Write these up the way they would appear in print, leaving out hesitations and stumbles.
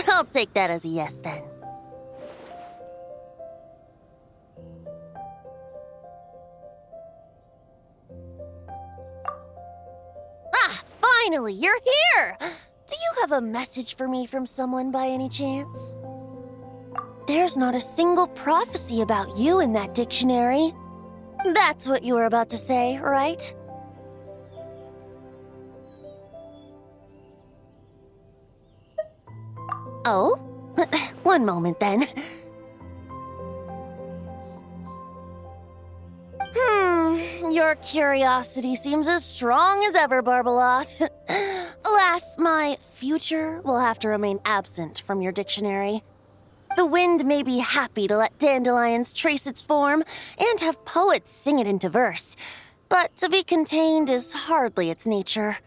I'll take that as a yes, then. Ah, finally, you're here! Do you have a message for me from someone by any chance? There's not a single prophecy about you in that dictionary. That's what you were about to say, right? Oh? One moment, then. Your curiosity seems as strong as ever, Barbeloth. Alas, my future will have to remain absent from your dictionary. The wind may be happy to let dandelions trace its form and have poets sing it into verse, but to be contained is hardly its nature.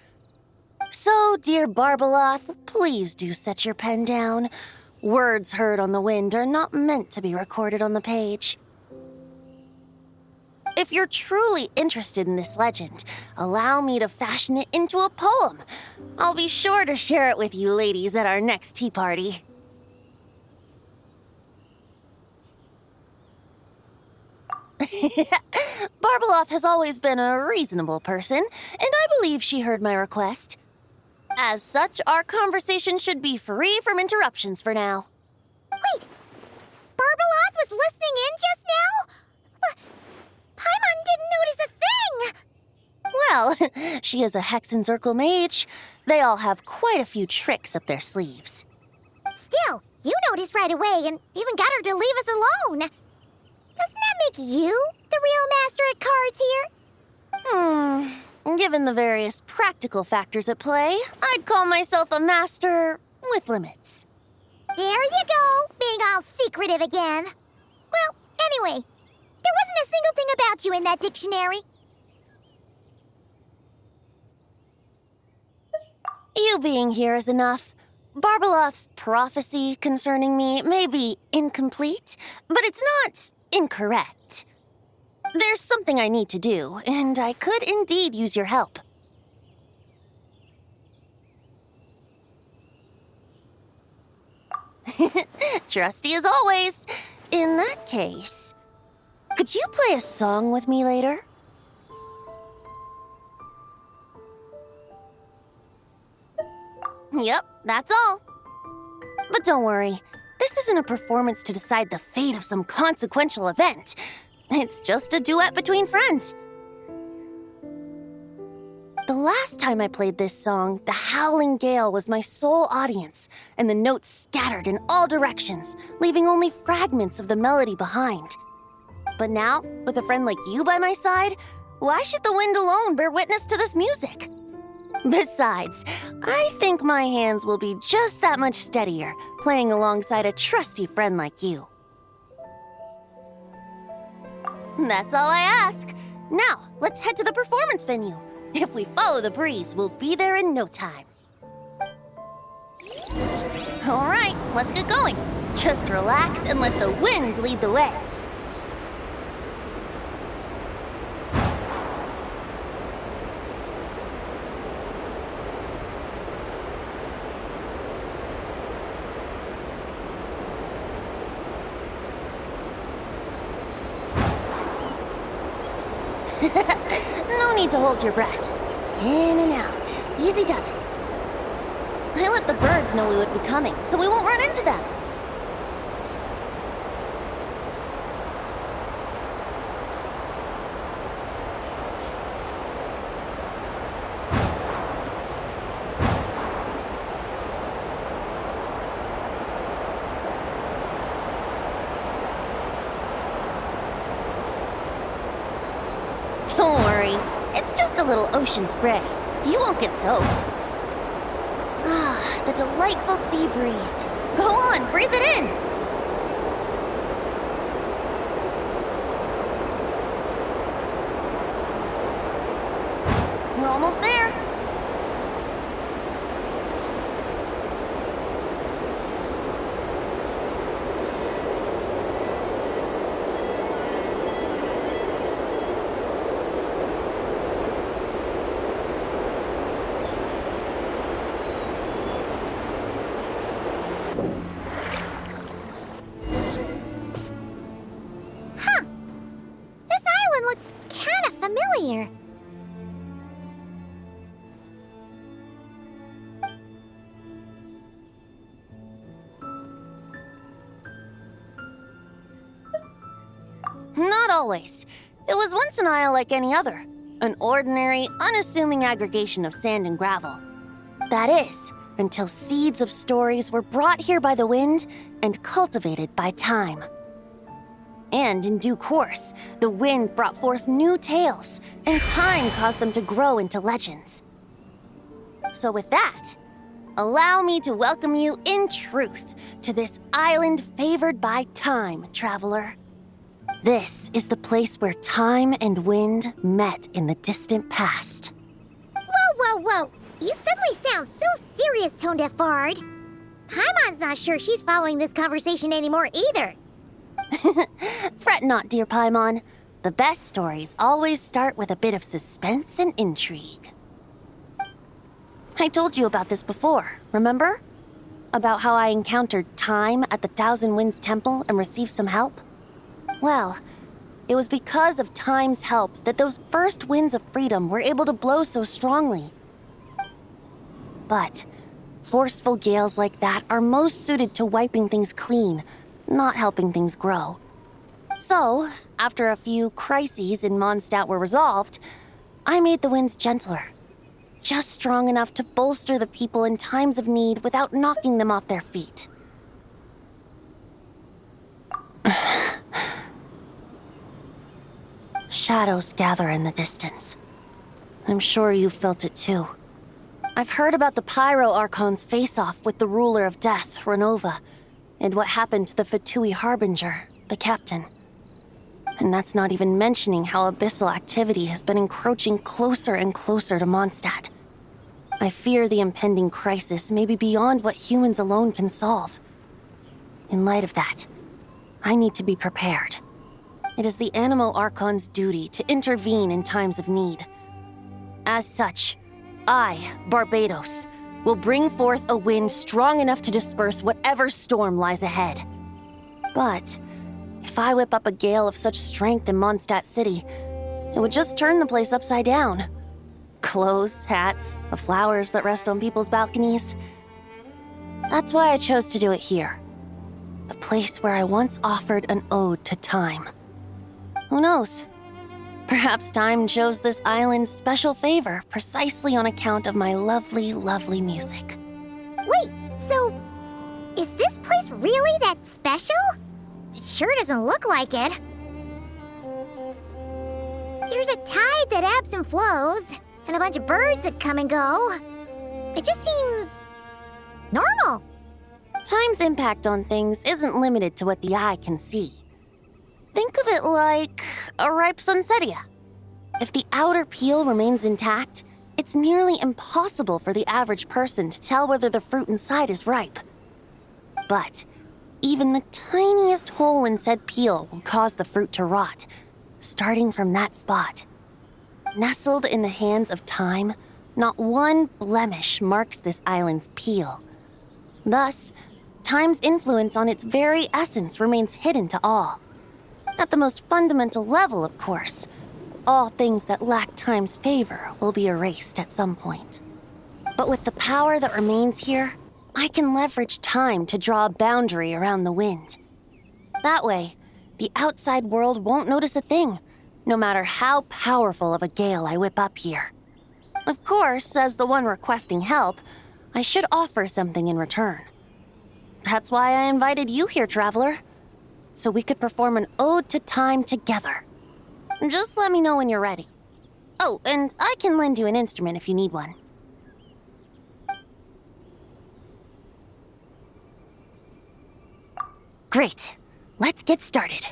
So, dear Barbeloth, please do set your pen down. Words heard on the wind are not meant to be recorded on the page. If you're truly interested in this legend, allow me to fashion it into a poem. I'll be sure to share it with you ladies at our next tea party. Barbeloth has always been a reasonable person, and I believe she heard my request. As such, our conversation should be free from interruptions for now. Wait! Barbeloth was listening in just now? Paimon didn't notice a thing! Well, she is a Hex and Circle mage. They all have quite a few tricks up their sleeves. Still, you noticed right away and even got her to leave us alone. Doesn't that make you the real master at cards here? Given the various practical factors at play, I'd call myself a master with limits. There you go, being all secretive again. Well, anyway, there wasn't a single thing about you in that dictionary. You being here is enough. Barbeloth's prophecy concerning me may be incomplete, but it's not incorrect. There's something I need to do, and I could indeed use your help. Trusty as always. In that case, could you play a song with me later? Yep, that's all. But don't worry, this isn't a performance to decide the fate of some consequential event. It's just a duet between friends. The last time I played this song, the howling gale was my sole audience, and the notes scattered in all directions, leaving only fragments of the melody behind. But now, with a friend like you by my side, why should the wind alone bear witness to this music? Besides, I think my hands will be just that much steadier, playing alongside a trusty friend like you. That's all I ask. Now, let's head to the performance venue. If we follow the breeze, we'll be there in no time. All right, let's get going. Just relax and let the wind lead the way. No need to hold your breath. In and out. Easy does it. I let the birds know we would be coming, so we won't run into them. Don't worry, it's just a little ocean spray. You won't get soaked. Ah, the delightful sea breeze. Go on, breathe it in! We're almost there. Huh. This island looks kind of familiar. Not always. It was once an isle like any other. An ordinary, unassuming aggregation of sand and gravel. That is, until seeds of stories were brought here by the wind and cultivated by time. And in due course, the wind brought forth new tales, and time caused them to grow into legends. So with that, allow me to welcome you in truth to this island favored by time, traveler. This is the place where time and wind met in the distant past. Whoa. You suddenly sound so serious, Tone Deaf Bard. Paimon's not sure she's following this conversation anymore either. Fret not, dear Paimon. The best stories always start with a bit of suspense and intrigue. I told you about this before, remember? About how I encountered time at the Thousand Winds Temple and received some help? Well, it was because of time's help that those first winds of freedom were able to blow so strongly. But forceful gales like that are most suited to wiping things clean, not helping things grow. So, after a few crises in Mondstadt were resolved, I made the winds gentler. Just strong enough to bolster the people in times of need without knocking them off their feet. Shadows gather in the distance. I'm sure you felt it too. I've heard about the Pyro Archon's face-off with the ruler of death, Renova, and what happened to the Fatui Harbinger, the captain. And that's not even mentioning how abyssal activity has been encroaching closer and closer to Mondstadt. I fear the impending crisis may be beyond what humans alone can solve. In light of that, I need to be prepared. It is the Animo Archon's duty to intervene in times of need. As such, I, Barbados, will bring forth a wind strong enough to disperse whatever storm lies ahead. But if I whip up a gale of such strength in Mondstadt City, it would just turn the place upside down. Clothes, hats, the flowers that rest on people's balconies. That's why I chose to do it here. The place where I once offered an ode to time. Who knows? Perhaps time chose this island special favor precisely on account of my lovely, lovely music. Wait, so is this place really that special? It sure doesn't look like it. There's a tide that ebbs and flows, and a bunch of birds that come and go. It just seems normal. Time's impact on things isn't limited to what the eye can see. Think of it like a ripe sunsetia. If the outer peel remains intact, it's nearly impossible for the average person to tell whether the fruit inside is ripe. But even the tiniest hole in said peel will cause the fruit to rot, starting from that spot. Nestled in the hands of time, not one blemish marks this island's peel. Thus, time's influence on its very essence remains hidden to all. At the most fundamental level, of course, all things that lack time's favor will be erased at some point. But with the power that remains here, I can leverage time to draw a boundary around the wind. That way, the outside world won't notice a thing, no matter how powerful of a gale I whip up here. Of course, as the one requesting help, I should offer something in return. That's why I invited you here, traveler. So we could perform an ode to time together. Just let me know when you're ready. Oh, and I can lend you an instrument if you need one. Great. Let's get started.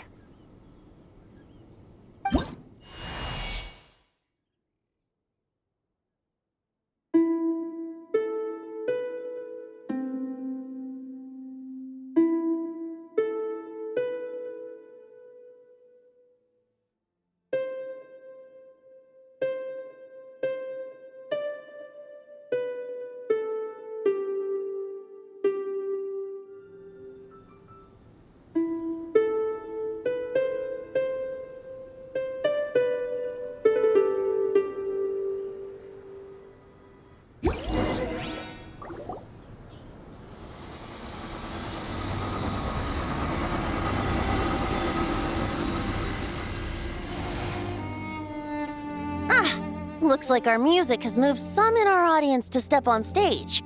Looks like our music has moved some in our audience to step on stage.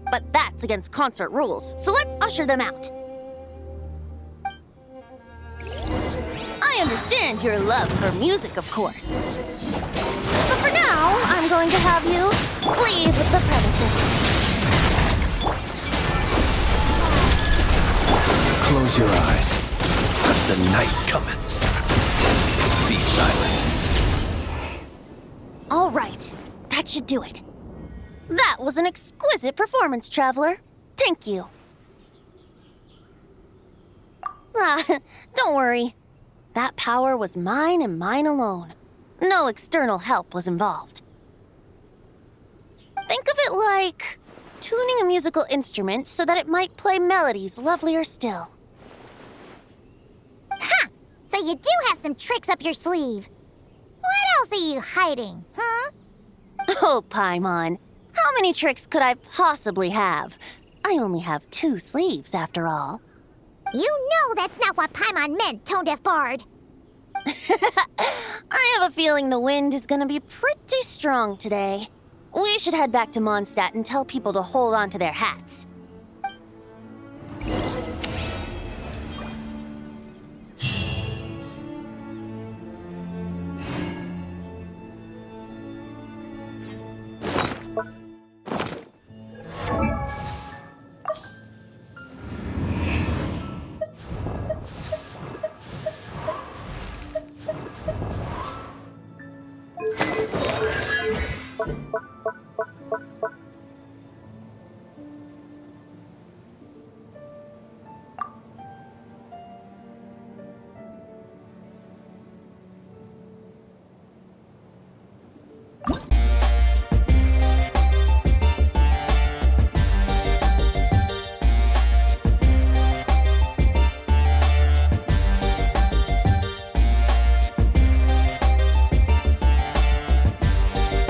But that's against concert rules, so let's usher them out. I understand your love for music, of course. But for now, I'm going to have you leave the premises. Close your eyes. The night cometh. Be silent. All right, that should do it. That was an exquisite performance, Traveler. Thank you. Don't worry. That power was mine and mine alone. No external help was involved. Think of it like tuning a musical instrument so that it might play melodies lovelier still. Ha! So you do have some tricks up your sleeve. What else are you hiding, huh? Oh, Paimon. How many tricks could I possibly have? I only have 2 sleeves, after all. You know that's not what Paimon meant, Tone-Deaf Bard. I have a feeling the wind is gonna be pretty strong today. We should head back to Mondstadt and tell people to hold on to their hats.